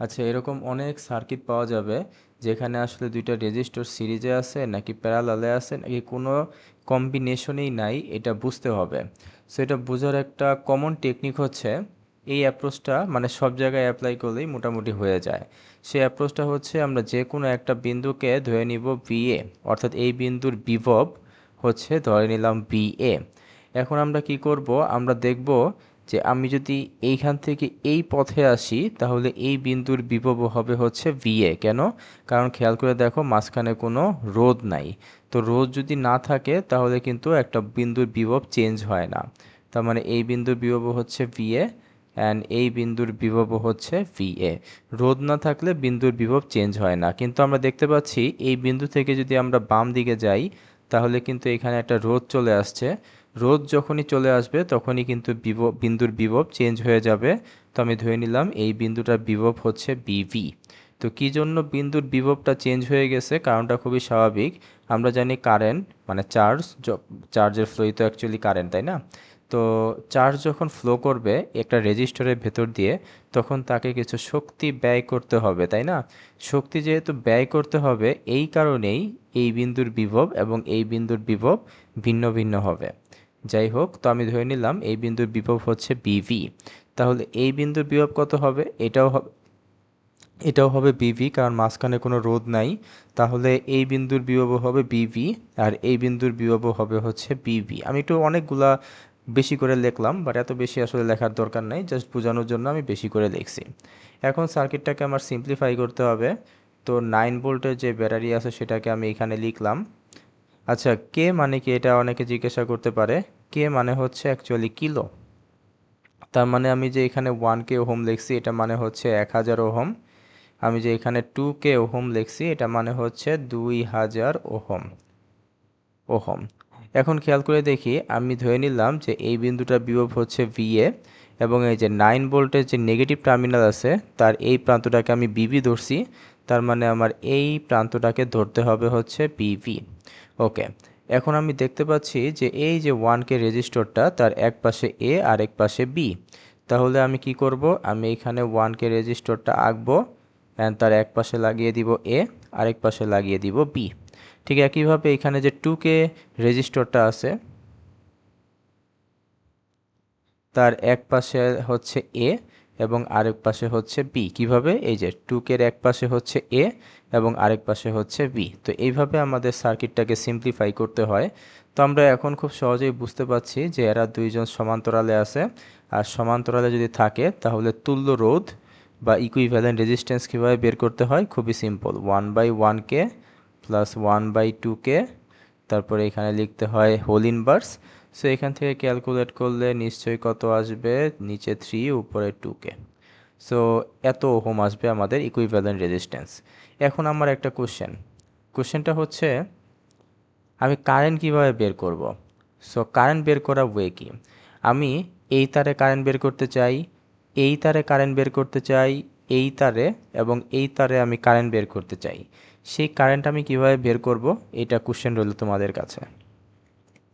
আচ্ছা, এরকম অনেক সার্কিট পাওয়া যাবে যেখানে আসলে দুইটা রেজিস্টর সিরিজে আছে নাকি প্যারালালে আছে নাকি কোনো কম্বিনেশনেই নাই, এটা বুঝতে হবে। সো এটা বোঝার একটা কমন টেকনিক হচ্ছে এই অ্যাপ্রোচটা, মানে সব জায়গায় অ্যাপ্লাই করলেই মোটামুটি হয়ে যায়। সেই অ্যাপ্রোচটা হচ্ছে আমরা যে কোনো একটা বিন্দুকে ধরে নিব ভিএ, অর্থাৎ এই বিন্দুর বিভব হচ্ছে ধরে নিলাম ভিএ। এখন আমরা কি করব, আমরা দেখব যে আমি যদি এইখান থেকে এই পথে আসি তাহলে এই বিন্দুর বিভব হবে হচ্ছে ভিএ। কেন? কারণ খেয়াল করে দেখো মাঝখানে কোনো রোধ নাই। তো রোধ যদি না থাকে তাহলে কিন্তু একটা বিন্দুর বিভব চেঞ্জ হয় না। তার মানে এই বিন্দুর বিভব হচ্ছে ভিএ অ্যান্ড এই বিন্দুর বিভব হচ্ছে ভিএ। রোধ না থাকলে বিন্দুর বিভব চেঞ্জ হয় না। কিন্তু আমরা দেখতে পাচ্ছি এই বিন্দু থেকে যদি আমরা বাম দিকে যাই তাহলে কিন্তু এখানে একটা রোধ চলে আসছে। রোধ যখনই চলে আসবে তখনই কিন্তু বিন্দুর বিভব চেঞ্জ হয়ে যাবে। তো আমি ধরে নিলাম এই বিন্দুটার বিভব হচ্ছে বিভি। তো কি জন্য বিন্দুর বিভবটা চেঞ্জ হয়ে গেছে, কারণটা খুবই স্বাভাবিক। আমরা জানি কারেন্ট মানে চার্জ, চার্জের ফ্লোই তো অ্যাকচুয়ালি কারেন্ট, তাই না? তো চার্জ যখন ফ্লো করবে একটা রেজিস্টরের ভেতর দিয়ে, তখন তাকে কিছু শক্তি ব্যয় করতে হবে, তাই না? শক্তি যেহেতু ব্যয় করতে হবে, এই কারণেই এই বিন্দুর বিভব এবং এই বিন্দুর বিভব ভিন্ন ভিন্ন হবে। যাই হোক, তো আমি ধরে নিলাম এই বিন্দুর বিভব হচ্ছে বিভি। তাহলে এই বিন্দুর বিভব কত হবে? এটাও হবে বিভি, কারণ মাঝখানে কোনো রোধ নাই। তাহলে এই বিন্দুর বিভব হবে বিভি আর এই বিন্দুর বিভব হবে হচ্ছে বিভি। আমি একটু অনেকগুলা বেশি করে লিখলাম, বাট এত বেশি আসলে লেখার দরকার নাই, জাস্ট বোঝানোর জন্য আমি বেশি করে লিখছি। এখন সার্কিটটাকে আমার সিম্পলিফাই করতে হবে। তো 9 ভোল্টের যে ব্যাটারি আছে সেটাকে আমি এখানে লিখলাম। আচ্ছা, কে মানে কি, এটা অনেকে জিজ্ঞাসা করতে পারে। কে মানে হচ্ছে অ্যাকচুয়ালি কিলো। তার মানে আমি যে এখানে 1K ওহম লিখছি এটা মানে হচ্ছে 1000 ওহম। আমি যে এখানে 2K ওহম লিখছি এটা মানে হচ্ছে 2000 ওহম। ওহম। এখন খেয়াল করে দেখি, আমি ধরে নিলাম যে এই বিন্দুটার বিভব হচ্ছে ভিএ এবং এই যে 9 ভোল্টের যে নেগেটিভ টার্মিনাল আছে তার এই প্রান্তটাকে আমি বিভি ধরছি। তার মানে আমার এই প্রান্তটাকে ধরতে হবে হচ্ছে বিভি। ওকে। এখন আমি দেখতে পাচ্ছি যে এই যে 1K রেজিস্টরটা তার এক পাশে এ আর এক পাশে বি। তাহলে আমি কি করব, আমি এখানে 1K রেজিস্টরটা আঁকবো অ্যান্ড তার এক পাশে লাগিয়ে দিব এ, আরেক পাশে লাগিয়ে দিব বি। ঠিক একইভাবে এখানে যে 2K রেজিস্টরটা আছে তার এক পাশে হচ্ছে এ এবং আরেক পাশে হচ্ছে বি। কিভাবে? এই যে 2K-র এক পাশে হচ্ছে এ এবং আরেক পাশে হচ্ছে বি। তো এইভাবে আমাদের সার্কিটটাকে সিম্পলিফাই করতে হয়। তো আমরা এখন খুব সহজেই বুঝতে পারছি যে এরা দুইজন সমান্তরালে আছে। আর সমান্তরালে যদি থাকে তাহলে তুল্য রোধ বা ইকুইভ্যালেন্ট রেজিস্ট্যান্স কীভাবে বের করতে হয়? খুবই সিম্পল, 1/1K প্লাস 1/2K, তারপরে এখানে লিখতে হয় হোল ইনভার্স। সো এখান থেকে ক্যালকুলেট করলে নিশ্চয়ই কত আসবে, নিচে 3 উপরে 2K। সো এত ওহম আসবে আমাদের ইকুইভ্যালেন্ট রেজিস্ট্যান্স। এখন আমার একটা কোশ্চেনটা হচ্ছে আমি কারেন্ট কিভাবে বের করব? সো কারেন্ট বের করার ওয়ে কি? আমি এই তারে কারেন্ট বের করতে চাই, এই তারে কারেন্ট বের করতে চাই, এই তারে এবং এই তারে আমি কারেন্ট বের করতে চাই। সেই কারেন্ট আমি কিভাবে বের করব, এটা কোশ্চেন রইল তোমাদের কাছে।